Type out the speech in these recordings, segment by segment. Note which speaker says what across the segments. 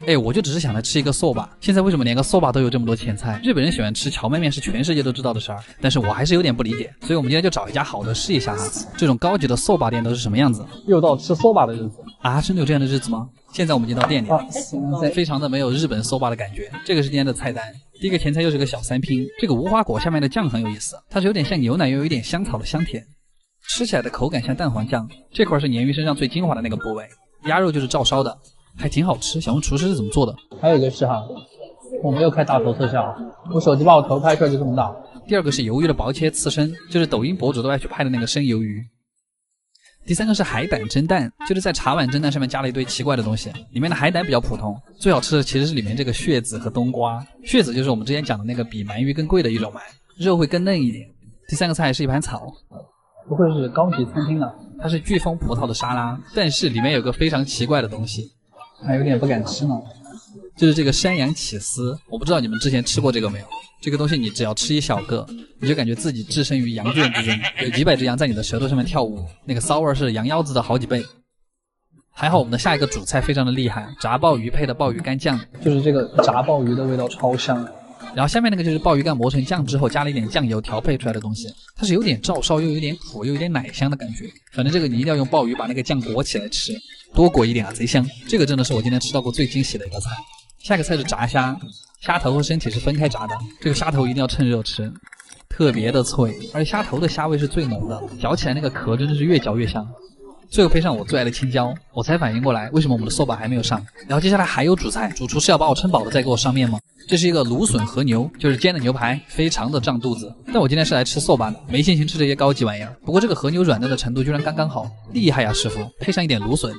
Speaker 1: 哎，我就只是想来吃一个soba，现在为什么连个soba都有这么多前菜？日本人喜欢吃荞麦面是全世界都知道的事儿，但是我还是有点不理解，所以我们今天就找一家好的试一下哈。这种高级的soba店都是什么样子？又到吃soba的日子啊？真的有这样的日子吗？现在我们已经到店里了，非常的没有日本soba的感觉。这个是今天的菜单，第一个前菜又是个小三拼，这个无花果下面的酱很有意思，它是有点像牛奶，又有一点香草的香甜，吃起来的口感像蛋黄酱。这块是鲶鱼身上最精华的那个部位，鸭肉就是照烧的。还挺好吃，想问厨师是怎么做的？
Speaker 2: 还有一个是哈，我没有开大头特效，我手机把我头拍出来就这么大。
Speaker 1: 第二个是鱿鱼的薄切刺身，就是抖音博主都爱去拍的那个生鱿鱼。第三个是海胆蒸蛋，就是在茶碗蒸蛋上面加了一堆奇怪的东西，里面的海胆比较普通，最好吃的其实是里面这个血子和冬瓜。血子就是我们之前讲的那个比鳗鱼更贵的一种鳗，肉会更嫩一点。第三个菜是一盘草，
Speaker 2: 不会是高级餐厅的？
Speaker 1: 它是飓风葡萄的沙拉，但是里面有个非常奇怪的东西。
Speaker 2: 还有点不敢吃呢，
Speaker 1: 就是这个山羊起司，我不知道你们之前吃过这个没有？这个东西你只要吃一小个，你就感觉自己置身于羊圈之中，有几百只羊在你的舌头上面跳舞，那个骚味是羊腰子的好几倍。还好我们的下一个主菜非常的厉害，炸鲍鱼配的鲍鱼干酱，
Speaker 2: 就是这个炸鲍鱼的味道超香。
Speaker 1: 然后下面那个就是鲍鱼干磨成酱之后加了一点酱油调配出来的东西，它是有点照烧又有点苦又有点奶香的感觉。反正这个你一定要用鲍鱼把那个酱裹起来吃，多裹一点啊，贼香。这个真的是我今天吃到过最惊喜的一个菜。下个菜是炸虾，虾头和身体是分开炸的，这个虾头一定要趁热吃，特别的脆，而且虾头的虾味是最浓的，嚼起来那个壳真的是越嚼越香。最后配上我最爱的青椒，我才反应过来为什么我们的soba还没有上。然后接下来还有主菜，主厨是要把我撑饱了再给我上面吗？这是一个芦笋和牛，就是煎的牛排，非常的胀肚子。但我今天是来吃soba的，没心情吃这些高级玩意儿。不过这个和牛软嫩的程度居然刚刚好，厉害呀师傅！配上一点芦笋，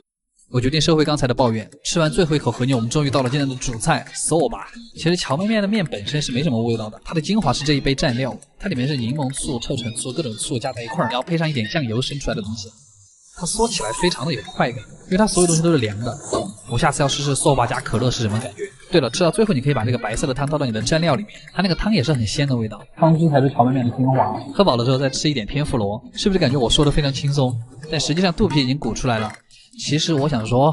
Speaker 1: 我决定收回刚才的抱怨。吃完最后一口和牛，我们终于到了今天的主菜soba。其实荞麦面的面本身是没什么味道的，它的精华是这一杯蘸料，它里面是柠檬醋、臭橙醋各种醋加在一块儿，然后配上一点酱油生出来的东西。它嗦起来非常的有快感，因为它所有东西都是凉的。我下次要试试soba加可乐是什么感觉。对了，吃到最后你可以把这个白色的汤倒到你的蘸料里面，它那个汤也是很鲜的味道，
Speaker 2: 汤汁才是荞麦面的精华。
Speaker 1: 喝饱了之后再吃一点天妇罗，是不是感觉我说的非常轻松？但实际上肚皮已经鼓出来了。其实我想说，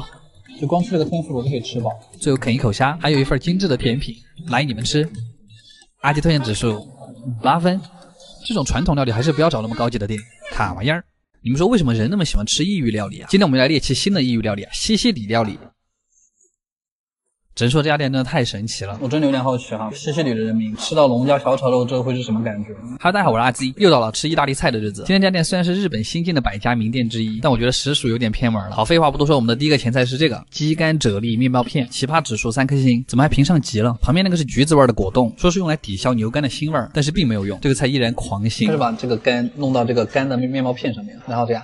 Speaker 2: 就光吃这个天妇罗就可以吃饱。
Speaker 1: 最后啃一口虾，还有一份精致的甜品，来你们吃。阿吉推荐指数8分。这种传统料理还是不要找那么高级的店，卡玩意儿。你们说为什么人那么喜欢吃异域料理啊？今天我们来猎奇新的异域料理啊，西西里料理。只能说这家店真的太神奇了，
Speaker 2: 我真的有点好奇哈，西西里的人民吃到龙虾小炒肉之后会是什么感觉？
Speaker 1: 哈喽，大家好，我是阿 Z， 又到了吃意大利菜的日子。今天这家店虽然是日本新进的100家名店之一，但我觉得实属有点偏门了。好，废话不多说，我们的第一个前菜是这个鸡肝啫喱面包片，奇葩指数3颗星，怎么还评上级了？旁边那个是橘子味的果冻，说是用来抵消牛肝的腥味，但是并没有用，这个菜依然狂腥。
Speaker 2: 就是把这个肝弄到这个干的面包片上面，然后这样。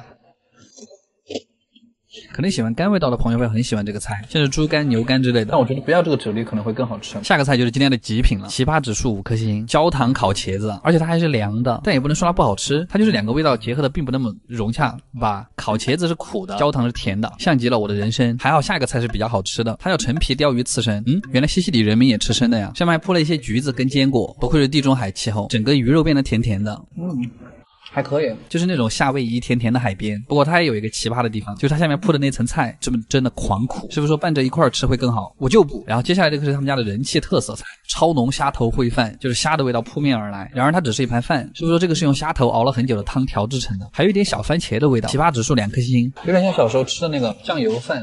Speaker 1: 可能喜欢肝味道的朋友会很喜欢这个菜，像是猪肝、牛肝之类的。
Speaker 2: 但我觉得不要这个啫喱可能会更好吃。
Speaker 1: 下个菜就是今天的极品了，奇葩指数5颗星，焦糖烤茄子，而且它还是凉的，但也不能说它不好吃，它就是两个味道结合的并不那么融洽吧。烤茄子是苦的，焦糖是甜的，像极了我的人生。还好下一个菜是比较好吃的，它叫陈皮鲷鱼刺身。原来西西里人民也吃生的呀，上面还铺了一些橘子跟坚果，不愧是地中海气候，整个鱼肉变得甜甜的。
Speaker 2: 还可以，
Speaker 1: 就是那种夏威夷甜甜的海边。不过它也有一个奇葩的地方，就是它下面铺的那层菜真的狂苦。师傅说拌着一块吃会更好，我就不。然后接下来这个是他们家的人气特色菜，超浓虾头烩饭，就是虾的味道扑面而来。然而它只是一盘饭，师傅说这个是用虾头熬了很久的汤调制成的，还有一点小番茄的味道。奇葩指数2颗星，
Speaker 2: 有点像小时候吃的那个酱油饭。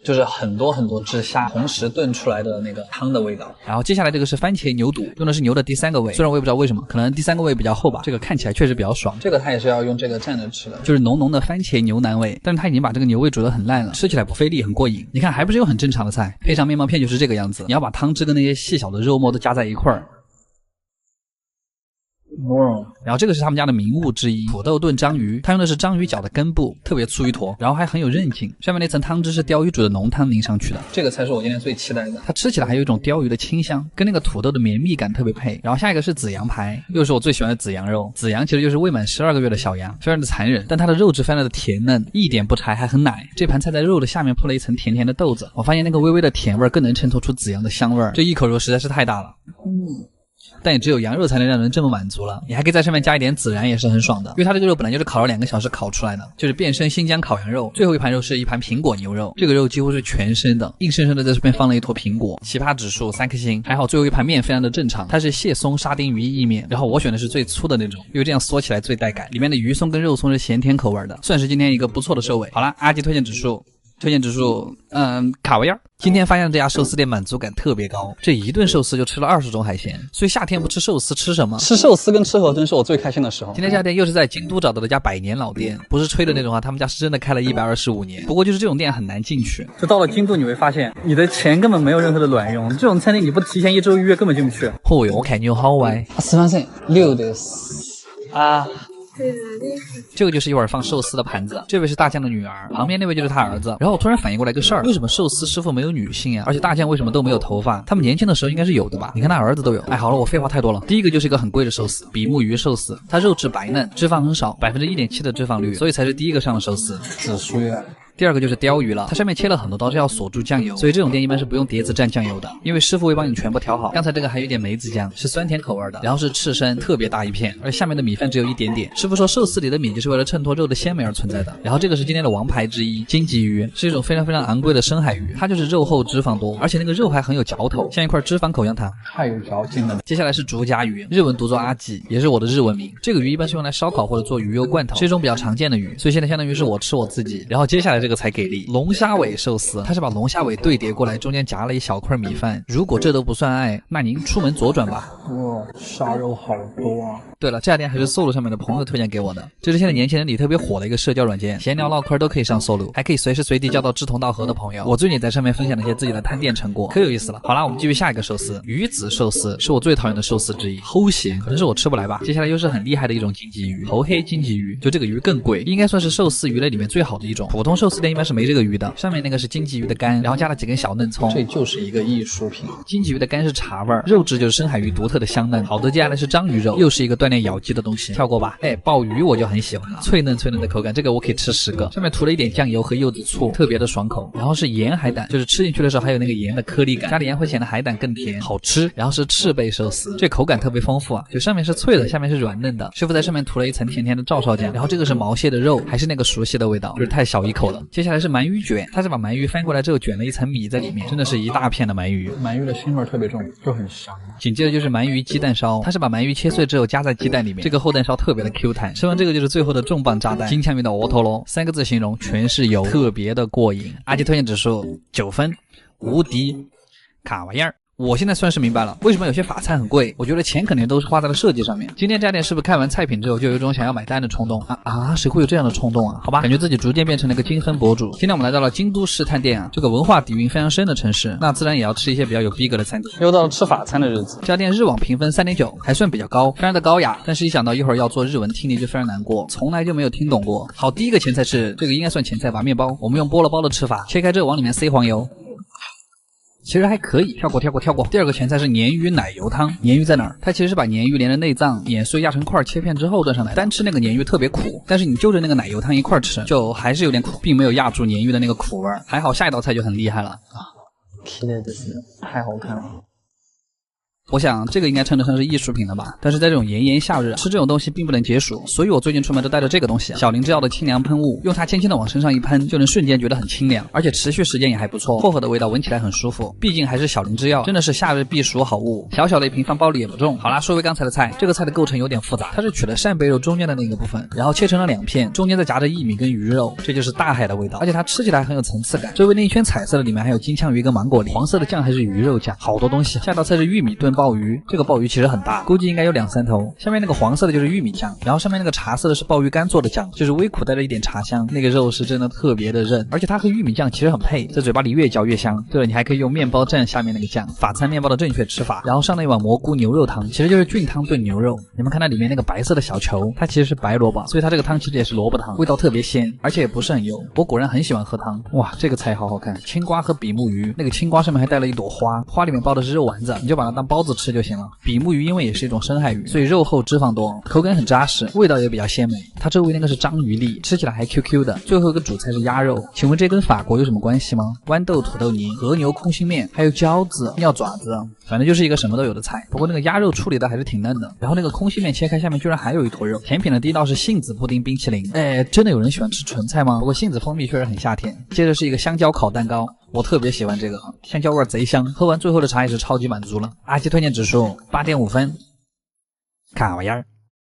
Speaker 2: 就是很多只虾同时炖出来的那个汤的味道。
Speaker 1: 然后接下来这个是番茄牛肚，用的是牛的第3个胃，虽然我也不知道为什么，可能第3个胃比较厚吧，这个看起来确实比较爽。
Speaker 2: 这个它也是要用这个蘸着吃的，
Speaker 1: 就是浓浓的番茄牛腩味，但是它已经把这个牛味煮得很烂了，吃起来不费力，很过瘾。你看还不是有很正常的菜，配上面包片就是这个样子，你要把汤汁跟那些细小的肉末都加在一块儿。然后这个是他们家的名物之一，土豆炖章鱼，它用的是章鱼脚的根部，特别粗一坨，然后还很有韧劲。上面那层汤汁是鲷鱼煮的浓汤淋上去的，
Speaker 2: 这个才是我今天最期待的。
Speaker 1: 它吃起来还有一种鲷鱼的清香，跟那个土豆的绵密感特别配。然后下一个是紫羊排，又是我最喜欢的紫羊肉。紫羊其实就是未满12个月的小羊，非常的残忍，但它的肉质非常的甜嫩，一点不柴，还很奶。这盘菜在肉的下面铺了一层甜甜的豆子，我发现那个微微的甜味更能衬托出紫羊的香味，这一口肉实在是太大了。但也只有羊肉才能让人这么满足了。你还可以在上面加一点孜然，也是很爽的。因为它这个肉本来就是烤了2个小时烤出来的，就是变身新疆烤羊肉。最后一盘肉是一盘苹果牛肉，这个肉几乎是全生的，硬生生的在这边放了一坨苹果。奇葩指数3颗星。还好最后一盘面非常的正常，它是蟹松沙丁鱼意面，然后我选的是最粗的那种，因为这样嗦起来最带感。里面的鱼松跟肉松是咸甜口味的，算是今天一个不错的收尾。好了，阿基推荐指数卡维尔。今天发现这家寿司店满足感特别高，这一顿寿司就吃了20种海鲜，所以夏天不吃寿司吃什么？
Speaker 2: 吃寿司跟吃河豚是我最开心的时候。
Speaker 1: 今天这家店又是在京都找到的家100年老店，不是吹的那种啊，他们家是真的开了125年。不过就是这种店很难进去，
Speaker 2: 就到了京都你会发现，你的钱根本没有任何的卵用，这种餐厅你不提前1周预约根本进不去。
Speaker 1: 哦哟，我看你有好歪。
Speaker 2: すみません、6です。啊。
Speaker 1: 这个就是一碗放寿司的盘子，这位是大将的女儿，旁边那位就是他儿子。然后我突然反应过来个事儿，为什么寿司师傅没有女性啊？而且大将为什么都没有头发？他们年轻的时候应该是有的吧？你看他儿子都有。哎，好了，我废话太多了。第一个就是一个很贵的寿司，比目鱼寿司，它肉质白嫩，脂肪很少，1.7%的脂肪率，所以才是第一个上的寿司。
Speaker 2: 紫苏呀。
Speaker 1: 第二个就是鲷鱼了，它上面切了很多刀，是要锁住酱油，所以这种店一般是不用碟子蘸酱油的，因为师傅会帮你全部调好。刚才这个还有点梅子酱，是酸甜口味的，然后是刺身，特别大一片，而下面的米饭只有一点点。师傅说寿司里的米就是为了衬托肉的鲜美而存在的。然后这个是今天的王牌之一，金棘鱼，是一种非常非常昂贵的深海鱼，它就是肉厚脂肪多，而且那个肉还很有嚼头，像一块脂肪口香糖，
Speaker 2: 太有嚼劲了。
Speaker 1: 接下来是竹荚鱼，日文读作阿吉，也是我的日文名。这个鱼一般是用来烧烤或者做鱼肉罐头，是一种比较常见的鱼，所以现在相当于是我吃我自己。然后接下来这个才给力，龙虾尾寿司，它是把龙虾尾对叠过来，中间夹了一小块米饭。如果这都不算爱，那您出门左转吧。
Speaker 2: 哇，虾肉好多啊！
Speaker 1: 对了，这家店还是搜路上面的朋友推荐给我的，这是现在年轻人里特别火的一个社交软件，闲聊唠嗑都可以上搜路，还可以随时随地交到志同道合的朋友。我最近也在上面分享了一些自己的探店成果，可有意思了。好啦，我们继续下一个寿司，鱼子寿司是我最讨厌的寿司之一，齁咸，可能是我吃不来吧。接下来又是很厉害的一种金棘鱼，头黑金棘鱼，就这个鱼更贵，应该算是寿司鱼类里面最好的一种。普通寿司店一般是没这个鱼的，上面那个是金棘鱼的肝，然后加了几根小嫩葱，
Speaker 2: 这就是一个艺术品。
Speaker 1: 金棘鱼的肝是茶味儿，肉质就是深海鱼独特的香嫩。好的，接下来是章鱼肉，又是一个锻炼咬肌的东西，跳过吧。哎，鲍鱼我就很喜欢了，脆嫩脆嫩的口感，这个我可以吃10个。上面涂了一点酱油和柚子醋，特别的爽口。然后是盐海胆，就是吃进去的时候还有那个盐的颗粒感，加了盐会显得海胆更甜，好吃。然后是赤贝寿司，这口感特别丰富啊，就上面是脆的，下面是软嫩的。师傅在上面涂了一层甜甜的照烧酱，然后这个是毛蟹的肉，还是那个熟悉的味道，就是太小一口了。接下来是鳗鱼卷，它是把鳗鱼翻过来之后卷了一层米在里面，真的是一大片的鳗鱼。
Speaker 2: 鳗鱼的腥味特别重，就很香。
Speaker 1: 紧接着就是鳗鱼鸡蛋烧，它是把鳗鱼切碎之后加在鸡蛋里面，这个厚蛋烧特别的 Q 弹。吃完这个就是最后的重磅炸弹，金枪鱼的窝头咯，3个字形容，全是油，特别的过瘾。阿基推荐指数9分，无敌卡哇耶儿。我现在算是明白了，为什么有些法餐很贵，我觉得钱肯定都是花在了设计上面。今天这家店是不是看完菜品之后就有一种想要买单的冲动谁会有这样的冲动啊？好吧，感觉自己逐渐变成了一个精分博主。今天我们来到了京都市探店啊，这个文化底蕴非常深的城市，那自然也要吃一些比较有逼格的餐厅。
Speaker 2: 又到了吃法餐的日子，
Speaker 1: 这家店日网评分3.9，还算比较高，非常的高雅，但是一想到一会儿要做日文听力就非常难过，从来就没有听懂过。好，第一个前菜是这个应该算前菜吧，面包，我们用菠萝包的吃法，切开之后往里面塞黄油。其实还可以，跳过。第二个前菜是鲶鱼奶油汤，鲶鱼在哪儿？它其实是把鲶鱼连着内脏、碾碎压成块切片之后端上来，单吃那个鲶鱼特别苦，但是你就着那个奶油汤一块吃，就还是有点苦，并没有压住鲶鱼的那个苦味。还好下一道菜就很厉害了啊，
Speaker 2: 太好看了。
Speaker 1: 我想这个应该称得上是艺术品了吧，但是在这种炎炎夏日吃这种东西并不能解暑，所以我最近出门都带着这个东西，小林制药的清凉喷雾，用它轻轻的往身上一喷，就能瞬间觉得很清凉，而且持续时间也还不错，薄荷的味道闻起来很舒服，毕竟还是小林制药，真的是夏日避暑好物，小小的一瓶放包里也不重。好啦，说回刚才的菜，这个菜的构成有点复杂，它是取了扇贝肉中间的那个部分，然后切成了2片，中间再夹着薏米跟鱼肉，这就是大海的味道，而且它吃起来很有层次感，周围那一圈彩色的里面还有金枪鱼跟芒果梨，黄色的酱还是鱼肉酱，好多东西。下道菜是玉米炖鲍鱼，这个鲍鱼其实很大，估计应该有2-3头。下面那个黄色的就是玉米酱，然后上面那个茶色的是鲍鱼干做的酱，就是微苦带着一点茶香，那个肉是真的特别的韧，而且它和玉米酱其实很配，在嘴巴里越嚼越香。对了，你还可以用面包蘸下面那个酱，法餐面包的正确吃法。然后上了一碗蘑菇牛肉汤，其实就是菌汤炖牛肉。你们看它里面那个白色的小球，它其实是白萝卜，所以它这个汤其实也是萝卜汤，味道特别鲜，而且也不是很油。我果然很喜欢喝汤。哇，这个菜好好看，青瓜和比目鱼，那个青瓜上面还带了一朵花，花里面包的是肉丸子，你就把它当包子子吃就行了。比目鱼因为也是一种深海鱼，所以肉厚脂肪多，口感很扎实，味道也比较鲜美。它周围那个是章鱼粒，吃起来还 QQ 的。最后一个主菜是鸭肉，请问这跟法国有什么关系吗？豌豆土豆泥、和牛空心面，还有饺子、尿爪子，反正就是一个什么都有的菜。不过那个鸭肉处理的还是挺嫩的，然后那个空心面切开下面居然还有一坨肉。甜品的第一道是杏子布丁冰淇淋，哎，真的有人喜欢吃纯菜吗？不过杏子蜂蜜确实很夏天。接着是一个香蕉烤蛋糕，我特别喜欢这个，香蕉味贼香。喝完最后的茶也是超级满足了。阿基推荐指数8.5分，卡玩意儿。